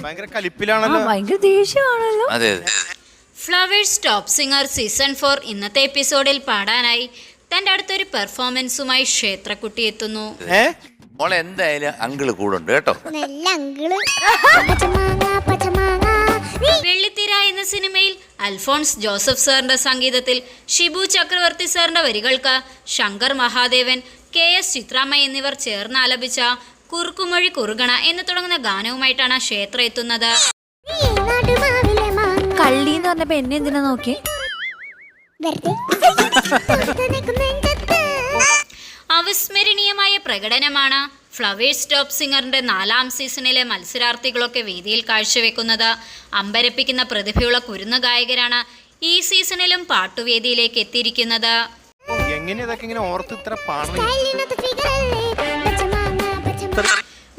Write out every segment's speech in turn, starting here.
ഭയങ്കര കലിപ്പിലാണല്ലോ, ഭയങ്കര ദേഷ്യമാണല്ലോ. അതെ അതെ. ഫ്ലവേഴ്സ് ടോപ്പ് സിംഗർ സീസൺ 4 ഇന്നത്തെ എപ്പിസോഡിൽ പാടാനായി തന്റെ അടുത്തൊരു പെർഫോമൻസുമായി ക്ഷേത്രക്കുട്ടി എത്തുന്നു. മോളെ എന്തായാലും അങ്കിള് കൂടെ ഉണ്ട് കേട്ടോ. വെള്ളിത്തിര എന്ന സിനിമയിൽ അൽഫോൺസ് ജോസഫ് സാറിന്റെ സംഗീതത്തിൽ ഷിബു ചക്രവർത്തി സാറിന്റെ വരികൾക്ക് ശങ്കർ മഹാദേവൻ, KS ചിത്രാമ്മ എന്നിവർ ചേർന്ന് ആലപിച്ച കുറുക്കുമൊഴി കുറുകണ എന്ന് തുടങ്ങുന്ന ഗാനവുമായിട്ടാണ് ക്ഷേത്ര എത്തുന്നത്. കള്ളി എന്ന് പറഞ്ഞപ്പോ എന്നെ എന്തിനാ നോക്കി? അവിസ്മരണീയമായ പ്രകടനമാണ് ഫ്ലവേഴ്സ് ടോപ്പ് സിംഗറിന്റെ 4ാം സീസണിലെ മത്സരാർത്ഥികളൊക്കെ വേദിയിൽ കാഴ്ചവെക്കുന്നത്. അമ്പരപ്പിക്കുന്ന പ്രതിഭയുള്ള കുരുന്നു ഗായകരാണ് ഈ സീസണിലും പാട്ടുവേദിയിലേക്ക് എത്തിയിരിക്കുന്നത്.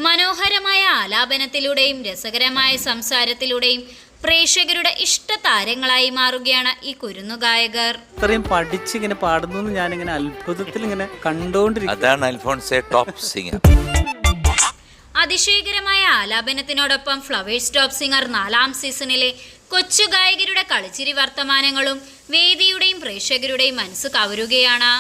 മനോഹരമായ ആലാപനത്തിലൂടെയും രസകരമായ സംസാരത്തിലൂടെയും പ്രേക്ഷകരുടെ ഇഷ്ട താരങ്ങളായി മാറുകയാണ് ഈ കുരുന്നു ഗായകർ. ഇത്രയും പഠിച്ചിങ്ങനെ പാടുന്നു ഞാനിങ്ങനെ അത്ഭുതത്തിൽ ഇങ്ങനെ കണ്ടുകൊണ്ടിരിക്കും. അതാണ് അൽഫോൺസെ ടോപ്പ് സിംഗർ. അതിശയകരമായ ആലാപനത്തിനോടൊപ്പം ഫ്ലവേഴ്സ് ടോപ്പ് സിംഗർ 4ാം സീസണിലെ കൊച്ചു ഗായകരുടെ കളിച്ചിരി വർത്തമാനങ്ങളും വേദിയുടെയും പ്രേക്ഷകരുടെയും മനസ്സ് കവരുകയാണ്.